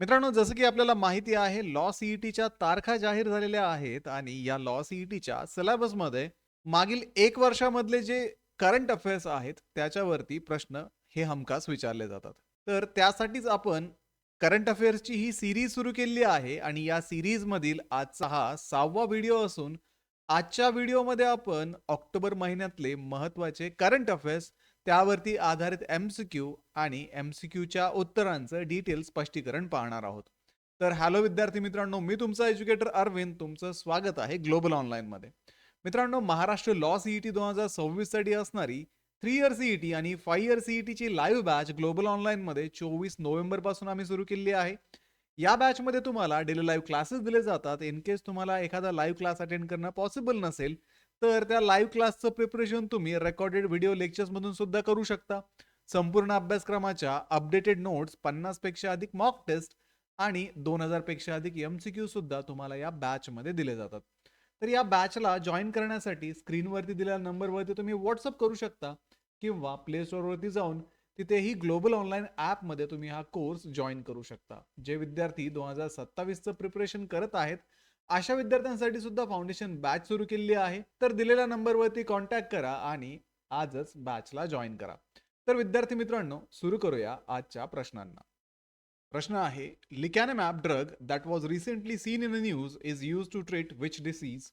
मित्रांनो, जसं की आपल्याला माहिती आहे, लॉ सीईटीच्या तारखा जाहीर झालेल्या आहेत आणि या लॉ सीईटीच्या सिलेबसमध्ये मागील 1 वर्षामधले जे करंट अफेअर्स आहेत, त्याच्यावरती प्रश्न हे हमखास विचारले जातात. तर त्यासाठीच आपण करंट अफेअर्सची ही सीरीज सुरू केली आहे आणि या सीरीजमधील आजचा हा 6वा व्हिडिओ असून आजच्या व्हिडिओमध्ये आपण ऑक्टोबर महिन्यातले महत्त्वाचे करंट अफेअर्स त्यावरती आधारित एमसीक्यू आणि एमसीक्यूच्या उत्तरांचं डिटेल स्पष्टीकरण पाहणार आहोत. तर हॅलो विद्यार्थी मित्रांनो, मी तुमचा एज्युकेटर अरविंद, तुमचं स्वागत आहे ग्लोबल ऑनलाईनमध्ये. मित्रांनो, महाराष्ट्र लॉ सीईटी 2026 साठी असणारी 3 इयर सीईटी आणि 5 इयर सीईटीची लाईव्ह बॅच ग्लोबल ऑनलाईनमध्ये 24 नोव्हेंबर पासून आम्ही सुरू केली आहे. या बॅचमध्ये तुम्हाला डेली लाईव्ह क्लासेस दिले जातात. इन केस तुम्हाला एखादा लाईव्ह क्लास अटेंड करणं पॉसिबल नसेल, तर त्या लाईव्ह क्लासचं प्रिपरेशन तुम्ही रेकॉर्डेड व्हिडिओ लेक्चर्समधून सुद्धा करू शकता. संपूर्ण अभ्यासक्रमाच्या अपडेटेड नोट्स, 50 पेक्षा अधिक मॉक टेस्ट आणि 2000 पेक्षा अधिक एमसीक्यू सुद्धा तुम्हाला या बॅचमध्ये दिले जातात. तर या बॅचला जॉईन करण्यासाठी स्क्रीनवरती दिलेल्या नंबरवरती तुम्ही व्हॉट्सअप करू शकता किंवा प्ले स्टोअरवरती जाऊन तिथेही ग्लोबल ऑनलाईन ॲपमध्ये तुम्ही हा कोर्स जॉईन करू शकता. जे विद्यार्थी 2027चं प्रिपरेशन करत आहेत, अशा विद्यार्थ्यांसाठी सुद्धा फाउंडेशन बॅच सुरू केली आहे. तर दिलेल्या नंबरवरती कॉन्टॅक्ट करा आणि आजच बॅचला जॉईन करा. तर विद्यार्थी मित्रांनो, सुरू करूया आजच्या प्रश्नांना. प्रश्न आहे, lecanemab drug that was recently seen in the news is use to treat which disease?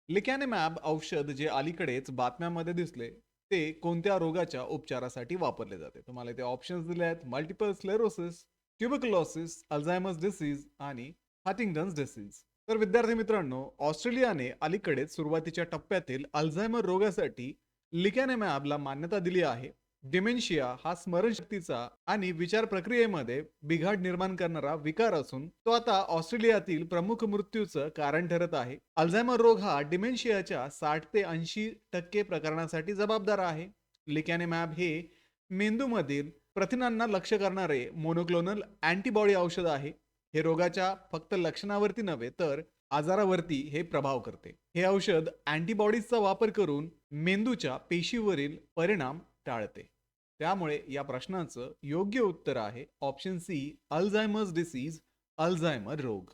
Lecanemab औषध जे अलीकडेच बातम्यांमध्ये दिसले, ते कोणत्या रोगाच्या उपचारासाठी वापरले जाते? तुम्हाला इथे ऑप्शन्स दिले आहेत: multiple sclerosis, tuberculosis, Alzheimer's disease आणि हंटिंग्टन्स डिसीज. तर विद्यार्थी मित्रांनो, ऑस्ट्रेलियाने अलीकडेच सुरुवातीच्या टप्प्यातील अल्झायमर रोगासाठी लिकॅनिमॅबला मान्यता दिली आहे. डिमेन्शिया हा स्मरणशक्तीचा आणि विचार प्रक्रियेमध्ये बिघाड निर्माण करणारा विकार असून तो आता ऑस्ट्रेलियातील प्रमुख मृत्यूचं कारण ठरत आहे. अल्झायमर रोग हा डिमेन्शियाच्या 60 ते 80% प्रकरणांसाठी जबाबदार आहे. लिकॅनिमॅब हे मेंदूमधील प्रथिनांना लक्ष्य करणारे मोनोक्लोनल अँटीबॉडी औषध आहे. हे रोगाच्या फक्त लक्षणावरती नव्हे तर आजारावरती हे प्रभाव करते. हे औषध अँटीबॉडीजचा वापर करून मेंदूच्या पेशीवरील परिणाम टाळते. त्यामुळे या प्रश्नाचं योग्य उत्तर आहे option C, Alzheimer's disease, Alzheimer रोग.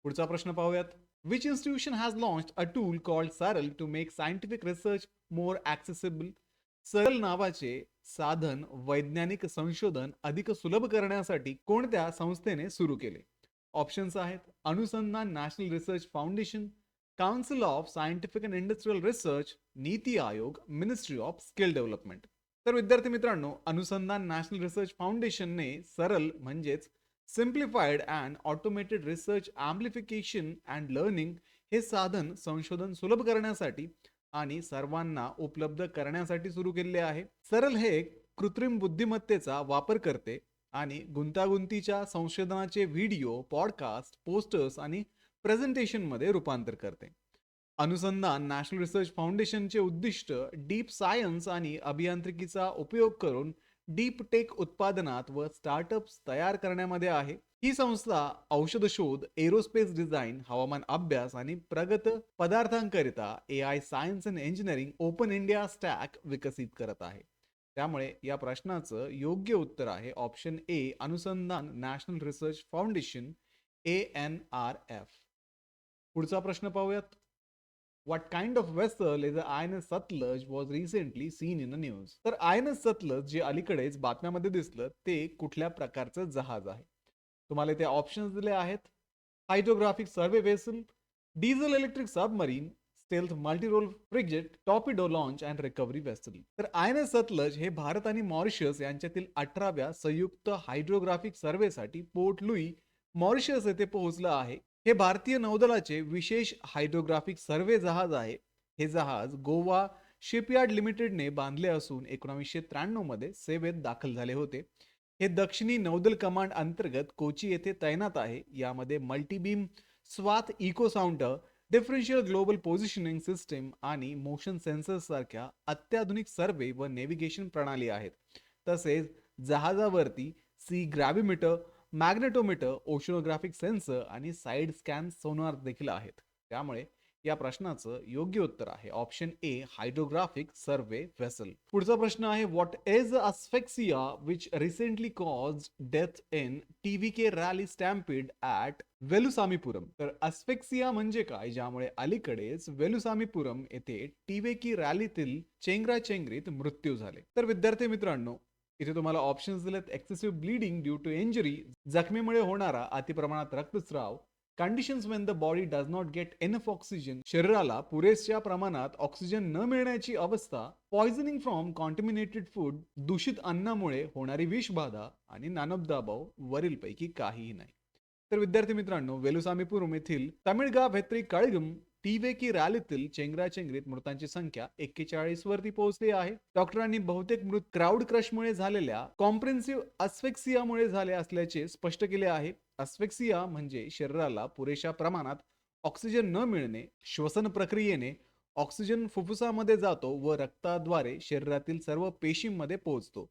पुढचा प्रश्न पाहूयात. Which institution has launched a tool called SARAL to make scientific research more accessible? SARAL नावाचे साधन वैज्ञानिक संशोधन अधिक सुलभ करण्यासाठी कोणत्या संस्थेने सुरू केले? ऑप्शन्स आहेत: Anusandhan National Research Foundation, Council of Scientific and Industrial Research, NITI Aayog, Ministry of skill development. तर विद्यार्थी मित्रांनो, अनुसंधान नॅशनल रिसर्च फाउंडेशनने सरल म्हणजेच simplified and automated research amplification and learning हे साधन संशोधन सुलभ करण्यासाठी आणि सर्वांना उपलब्ध करण्यासाठी सुरू केले आहे. सरल हे कृत्रिम बुद्धिमत्तेचा वापर करते आणि गुंतागुंतीच्या संशोधनाचे व्हिडिओ, पॉडकास्ट, पोस्टर्स आणि प्रेझेंटेशनमध्ये रूपांतर करते. अनुसंधान नॅशनल रिसर्च फाउंडेशनचे उद्दिष्ट डीप सायन्स आणि अभियांत्रिकीचा उपयोग करून डीप टेक उत्पादनात व स्टार्टअप्स तयार करण्यामध्ये आहे. ही संस्था औषध शोध, एरोस्पेस डिझाईन, हवामान अभ्यास आणि प्रगत पदार्थांकरिता AI science and engineering open India stack विकसित करत आहे. त्यामुळे या प्रश्नाचं योग्य उत्तर आहे ऑप्शन ए, अनुसंधान नॅशनल रिसर्च फाउंडेशन, ANRF. पुढचा प्रश्न पाहूयात. What kind of vessel is the INS Satluj was recently seen in the news? तर INS Satluj जे अलीकडेच बातम्यामध्ये दिसलं, ते कुठल्या प्रकारचं जहाज आहे? तुम्हाला इथे ऑप्शन्स दिले आहेत: hydrographic survey vessel, diesel electric submarine, stealth multirole frigate, torpedo launch and recovery vessel. तर INS सतलज हे भारत आणि मॉरिशस यांच्यातील 18व्या संयुक्त हायड्रोग्राफिक सर्वेसाठी पोर्ट लुई, मॉरिशस येथे पोहोचलं आहे. हे भारतीय नौदलाचे विशेष हायड्रोग्राफिक सर्वे जहाज आहे. हे जहाज गोवा शिपयार्ड लिमिटेडने बांधले असून 1993 मध्ये सेवेत दाखल झाले होते. हे दक्षिणी नौदल कमांड अंतर्गत कोची येथे तैनात आहे. यामध्ये multibeam swath echo sounder, differential global positioning system आणि मोशन सेन्सर्स सारख्या अत्याधुनिक सर्वे व नेव्हिगेशन प्रणाली आहेत. तसेच जहाजावरती sea gravimeter, magnetometer, oceanographic sensor आणि साइड स्कॅन सोनार देखील आहेत. त्यामुळे या प्रश्नाचं योग्य उत्तर आहे option A hydrographic survey vessel. पुढचा प्रश्न आहे what is asphyxia which recently caused death in TVK rally stampede at Velusamypuram. तर अस्फेक्सिया म्हणजे काय, ज्यामुळे अलीकडेच वेलुसामीपुरम येथे टीव्हीके रॅलीतील चेंगराचेंगरीत मृत्यू झाले. तर विद्यार्थी मित्रांनो, इथे तुम्हाला ऑप्शन्स दिलेत. Excessive bleeding due to injury, जखमीमुळे होणारा अतिप्रमाणात रक्तस्राव, conditions when the body does not get enough oxygen, शरीराला पुरेशा प्रमाणात ऑक्सिजन न मिळण्याची अवस्था, पॉइझनिंग फ्रॉम कॉन्टॅमिनेटेड फूड, दूषित अन्नामुळे होणारी विषबाधा, आणि नानबदाबाव वरीलपैकी काहीही नाही. तर विद्यार्थी मित्रांनो, वेलुसामीपुरम येथील तमिळगा भेत्री कळगम टीव्हीके रॅलीतील चेंगराचेंगरीत मृतांची संख्या 41 वरती पोहोचली आहे. डॉक्टरांनी बहुतेक मृत क्राऊड क्रशमुळे झालेल्या कॉम्प्रेन्सिव्ह अस्फेक्सियामुळे झाले असल्याचे स्पष्ट केले आहे. अस्फेक्सिया म्हणजे शरीराला पुरेशा प्रमाणात ऑक्सिजन न मिळणे, श्वसन प्रक्रियेने ऑक्सिजन फुफ्फुसामध्ये जातो व रक्ताद्वारे शरीरातील सर्व पेशींमध्ये पोहोचतो.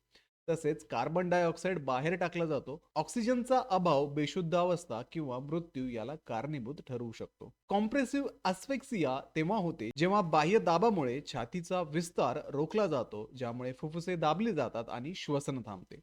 तसेच कार्बन डायऑक्साईड बाहेर टाकला जातो. ऑक्सिजनचा अभाव, बेशुद्ध अवस्था किंवा मृत्यू याला कारणीभूत ठरवू शकतो. कॉम्प्रेसिव्ह अस्फेक्सिया तेव्हा होते जेव्हा बाह्य दाबामुळे छातीचा विस्तार रोखला जातो, ज्यामुळे फुफ्फुसे दाबली जातात आणि श्वसन थांबते.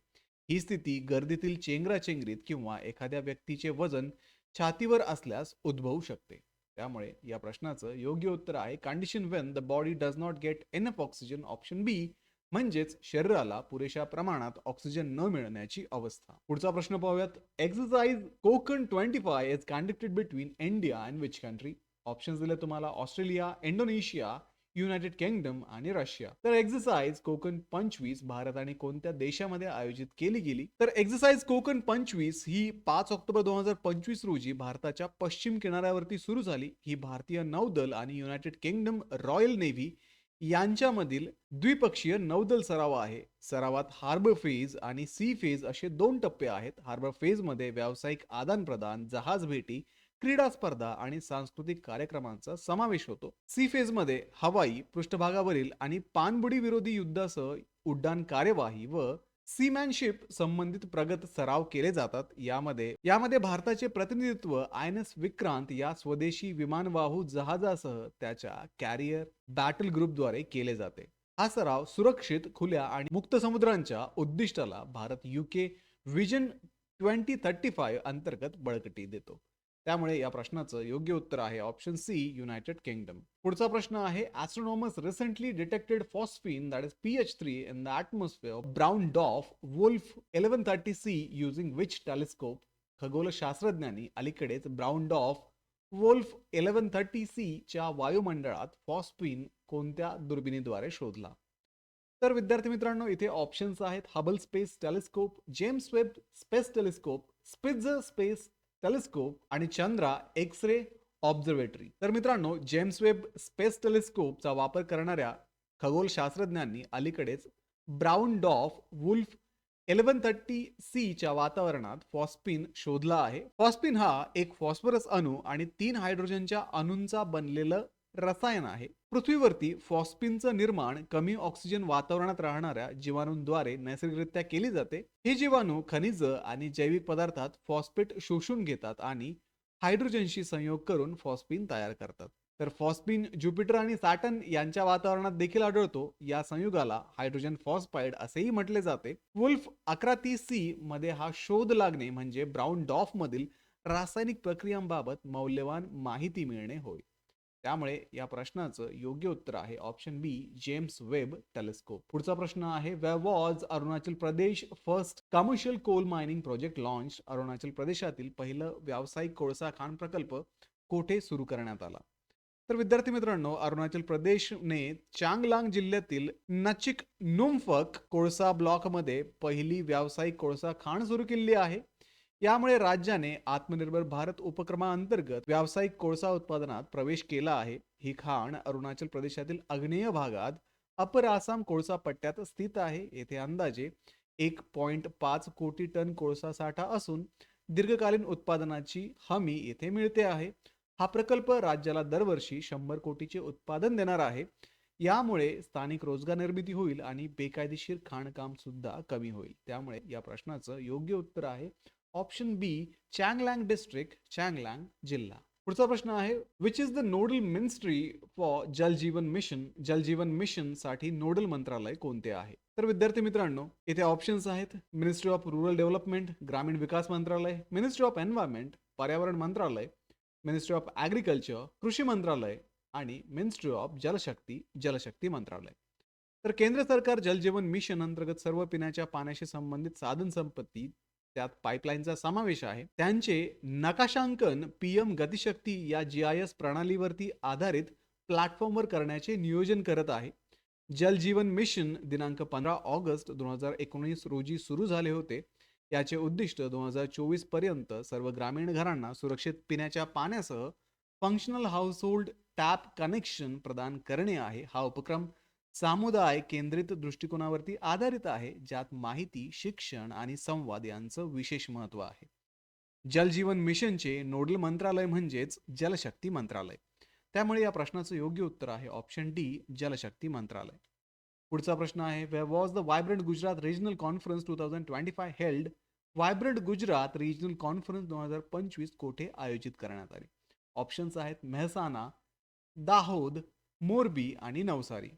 ही स्थिती गर्दीतील चेंगराचेंगरीत किंवा एखाद्या व्यक्तीचे वजन छातीवर असल्यास उद्भवू शकते. त्यामुळे या प्रश्नाचं योग्य उत्तर आहे condition when the body does not get enough oxygen, option B, म्हणजेच शरीराला पुरेशा प्रमाणात ऑक्सिजन न मिळण्याची अवस्था. पुढचा प्रश्न पाहूयात. Exercise Konkan 25 is conducted between India and which country. Options दिले तुम्हाला ऑस्ट्रेलिया, इंडोनेशिया, युनायटेड किंगडम आणि रशिया. तर एक्सरसाइज कोकण 25 भारत आणि कोणत्या देशामध्ये आयोजित केली गेली? तर एक्सरसाइज कोकण 25 ही 5 ऑक्टोबर 2025 रोजी भारताच्या पश्चिम किनाऱ्यावरती सुरू झाली. ही भारतीय नौदल आणि युनायटेड किंगडम रॉयल नेव्ही यांच्यामधील द्विपक्षीय नौदल सराव आहे. सरावात हार्बर फेज आणि सी फेज असे 2 टप्पे आहेत. हार्बर फेज मध्ये व्यावसायिक आदान-प्रदान, जहाज भेटी, क्रीडा स्पर्धा आणि सांस्कृतिक कार्यक्रमांचा समावेश होतो. सी फेज मध्ये हवाई, पृष्ठभागावरील आणि पाणबुडी विरोधी युद्धासह उड्डाण कार्यवाही व सीमॅनशिप संबंधित प्रगत सराव केले जातात. यामध्ये भारताचे प्रतिनिधित्व INS विक्रांत या स्वदेशी विमानवाहू जहाजासह त्याच्या कॅरियर बॅटल ग्रुपद्वारे केले जाते. हा सराव सुरक्षित, खुल्या आणि मुक्त समुद्रांच्या उद्दिष्टाला भारत UK विजन 2035 अंतर्गत बळकटी देतो. त्यामुळे या प्रश्नाचं योग्य उत्तर आहे ऑप्शन सी, युनायटेड किंगडम. पुढचा प्रश्न आहे astronomers recently detected phosphine that is PH3 in the atmosphere of brown dwarf Wolf 1130C using which telescope. खगोलशास्त्रज्ञांनी अलीकडेच ब्राउन डॉर्फ वुल्फ 1130C च्या वायुमंडळात फॉस्फिन कोणत्या दुर्बिणीद्वारे शोधला? तर विद्यार्थी मित्रांनो, इथे ऑप्शन्स आहेत Hubble space telescope, James Webb space telescope, Spitzer space telescope आणि चंद्रा एक्स रे ऑब्झर्वेटरी. तर मित्रांनो, जेम्स वेब स्पेस टेलिस्कोपचा वापर करणाऱ्या खगोलशास्त्रज्ञांनी अलीकडेच ब्राउन डॉर्फ वुल्फ 1130C च्या वातावरणात फॉस्फिन शोधला आहे. फॉस्फिन हा एक फॉस्फरस अणू आणि 3 हायड्रोजनच्या अणूंचा बनलेलं रसायन आहे. पृथ्वीवरती फॉस्फिनचं निर्माण कमी ऑक्सिजन वातावरणात राहणाऱ्या जीवाणूंद्वारे नैसर्गिकरित्या केली जाते. हे जीवाणू खनिज आणि जैविक पदार्थात फॉस्फेट शोषून घेतात आणि हायड्रोजनशी संयोग करून फॉस्फिन तयार करतात. तर फॉस्फिन ज्युपिटर आणि सॅटर्न यांच्या वातावरणात देखील आढळतो. या संयुगाला हायड्रोजन फॉस्फाईड असेही म्हटले जाते. वुल्फ 1130C मध्ये हा शोध लागणे म्हणजे ब्राउन डॉर्फ मधील रासायनिक प्रक्रियांबाबत मौल्यवान माहिती मिळणे होय. त्यामुळे या प्रश्नाचं योग्य उत्तर आहे option B, James Webb telescope. पुढचा प्रश्न आहे where was Arunachal Pradesh first commercial coal mining project launch. Arunachal प्रदेशातील पहिलं व्यावसायिक कोळसा खाण प्रकल्प कोठे सुरू करण्यात आला? तर विद्यार्थी मित्रांनो, अरुणाचल प्रदेशने चांगलांग जिल्ह्यातील नचिक नुमफक कोळसा ब्लॉकमध्ये पहिली व्यावसायिक कोळसा खाण सुरू केली आहे. यामुळे राज्याने आत्मनिर्भर भारत उपक्रमाअंतर्गत व्यावसायिक कोळसा उत्पादनात प्रवेश केला आहे. ही खाण अरुणाचल प्रदेशातील आग्नेय भागात अपर आसाम कोळसा पट्ट्यात स्थित आहे. येथे अंदाजे 1.5 कोटी टन कोळसा साठा असून दीर्घकालीन उत्पादनाची हमी येथे मिळते आहे. हा प्रकल्प राज्याला दरवर्षी 100 कोटीचे उत्पादन देणार आहे. यामुळे स्थानिक रोजगार निर्मिती होईल आणि बेकायदेशीर खाणकाम सुद्धा कमी होईल. त्यामुळे या प्रश्नाचं योग्य उत्तर आहे ऑप्शन बी, चांगलांग डिस्ट्रिक्ट, चांगलांग जिल्हा. पुढचा प्रश्न आहे, which is the nodal ministry for जल जीवन मिशन? जल जीवन मिशन साठी नोडल मंत्रालय कोणते आहे? तर विद्यार्थी मित्रांनो, इथे ऑप्शन्स आहेत, मिनिस्ट्री ऑफ रूरल डेव्हलपमेंट, ग्रामीण विकास मंत्रालय, मिनिस्ट्री ऑफ एन्व्हायरमेंट, पर्यावरण मंत्रालय, मिनिस्ट्री ऑफ ॲग्रिकल्चर, कृषी मंत्रालय आणि मिनिस्ट्री ऑफ जलशक्ती मंत्रालय. तर केंद्र सरकार जल जीवन मिशन अंतर्गत सर्व पिण्याच्या पाण्याशी संबंधित साधन संपत्ती, त्यात पाईपलाईनचा समावेश आहे, त्यांचे नकाशांकन पीएम गतिशक्ती या GIS प्रणालीवरती आधारित प्लॅटफॉर्मवर करण्याचे नियोजन करत आहे. जल जीवन मिशन दिनांक 15 ऑगस्ट 2019 रोजी सुरू झाले होते. याचे उद्दिष्ट 2024 पर्यंत सर्व ग्रामीण घरांना सुरक्षित पिण्याच्या पाण्यासह फंक्शनल हाऊसहोल्ड टॅप कनेक्शन प्रदान करणे आहे. हा उपक्रम समुदाय केंद्रित दृष्टिकोनावरती आधारित आहे, ज्यात माहिती, शिक्षण आणि संवाद यांचं विशेष महत्त्व आहे. जल जीवन मिशनचे नोडल मंत्रालय म्हणजेच जलशक्ती मंत्रालय. त्यामुळे या प्रश्नाचं योग्य उत्तर आहे ऑप्शन डी, जलशक्ती मंत्रालय. पुढचा प्रश्न आहे, where was the vibrant Gujarat regional conference 2025 held? Vibrant Gujarat regional conference 2025 कोठे आयोजित करण्यात आली? ऑप्शन्स आहेत मेहसाणा, दाहोद, मोरबी आणि नवसारी.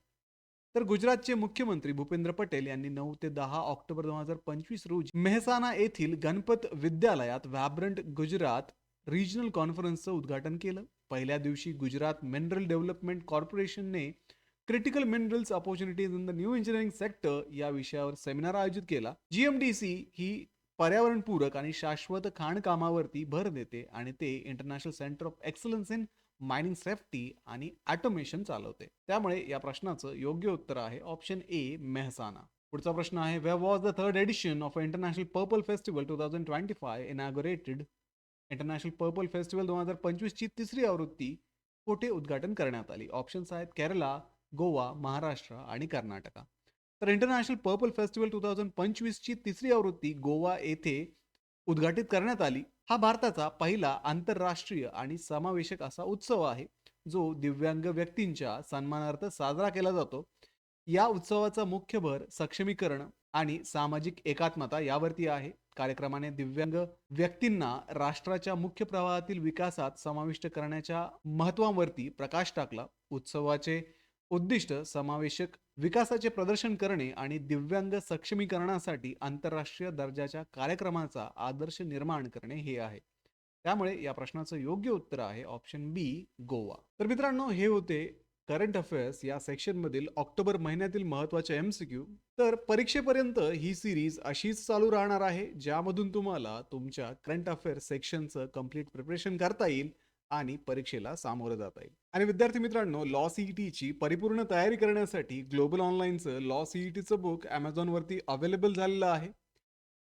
तर गुजरातचे मुख्यमंत्री भूपेंद्र पटेल यांनी 9 ते 10 ऑक्टोबर 2025 रोजी मेहसाणा येथील गणपत विद्यालयात व्हायब्रंट गुजरात रिजनल कॉन्फरन्सचं उद्घाटन केलं. पहिल्या दिवशी गुजरात मिनरल डेव्हलपमेंट कॉर्पोरेशनने critical minerals opportunities in the new engineering sector या विषयावर सेमिनार आयोजित केला. GMDC ही पर्यावरणपूरक आणि शाश्वत खाणकामावरती भर देते आणि ते international centre of excellence in mining safety आणि ऑटोमेशन चालवते. त्यामुळे या प्रश्नाचं योग्य उत्तर आहे ऑप्शन ए, मेहसाणा. पुढचा प्रश्न आहे, where was the third edition of international purple festival 2025 inaugurated? International purple festival 2025 ची तिसरी आवृत्ती कोठे उद्घाटन करण्यात आली? ऑप्शन्स आहेत केरला, गोवा, महाराष्ट्र आणि कर्नाटका. तर इंटरनॅशनल पर्पल फेस्टिवल 2025 ची तिसरी आवृत्ती गोवा येथे उद्घाटित करण्यात आली. हा भारताचा पहिला आंतरराष्ट्रीय आणि समावेशक असा उत्सव आहे, जो दिव्यांग व्यक्तींच्या सन्मानार्थ साजरा केला जातो. या उत्सवाचा मुख्य भर सक्षमीकरण आणि सामाजिक एकात्मता यावरती आहे. कार्यक्रमाने दिव्यांग व्यक्तींना राष्ट्राच्या मुख्य प्रवाहातील विकासात समाविष्ट करण्याच्या महत्त्वावरती प्रकाश टाकला. उत्सवाचे उद्दिष्ट समावेशक विकासाचे प्रदर्शन करणे आणि दिव्यांग सक्षमीकरणासाठी आंतरराष्ट्रीय दर्जाच्या कार्यक्रमाचा आदर्श निर्माण करणे हे आहे. त्यामुळे या प्रश्नाचं योग्य उत्तर आहे ऑप्शन बी, गोवा. तर मित्रांनो, हे होते करंट अफेअर्स या सेक्शन मधील ऑक्टोबर महिन्यातील महत्त्वाचे MCQ. तर परीक्षेपर्यंत ही सिरीज अशीच चालू राहणार आहे, ज्यामधून तुम्हाला तुमच्या करंट अफेअर्स सेक्शनचं कम्प्लीट प्रिपरेशन करता येईल आणि परीक्षेला सामोरं जाता येईल. आणि विद्यार्थी मित्रांनो, लॉ CETची परिपूर्ण तयारी करण्यासाठी ग्लोबल ऑनलाईनचं लॉ CETचं बुक Amazonवरती अवेलेबल झालेलं आहे.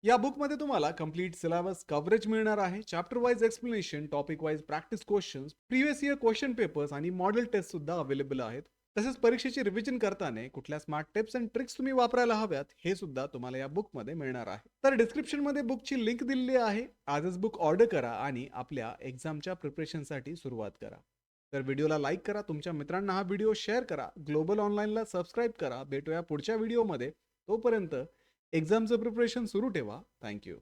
या बुकमध्ये तुम्हाला कंप्लीट सिलेबस कव्हरेज मिळणार आहे. Chapter wise explanation, topic wise practice questions, previous year question papers आणि मॉडेल टेस्ट सुद्धा अवेलेबल आहेत. तसेच परीक्षेची रिव्हिजन करताना कुठल्या स्मार्ट टिप्स अँड ट्रिक्स तुम्ही वापरायला हव्यात हे सुद्धा तुम्हाला या बुकमध्ये मिळणार आहे. तर डिस्क्रिप्शनमध्ये बुकची लिंक दिलेली आहे. आजच बुक ऑर्डर करा आणि आपल्या एक्झामच्या प्रिपरेशनसाठी सुरुवात करा. तर व्हिडिओला लाईक करा, तुमच्या मित्रांना हा व्हिडिओ शेअर करा, ग्लोबल ऑनलाईनला सबस्क्राईब करा. भेटूया पुढच्या व्हिडिओमध्ये. तोपर्यंत एक्झामचं प्रिपरेशन सुरू ठेवा. थँक्यू.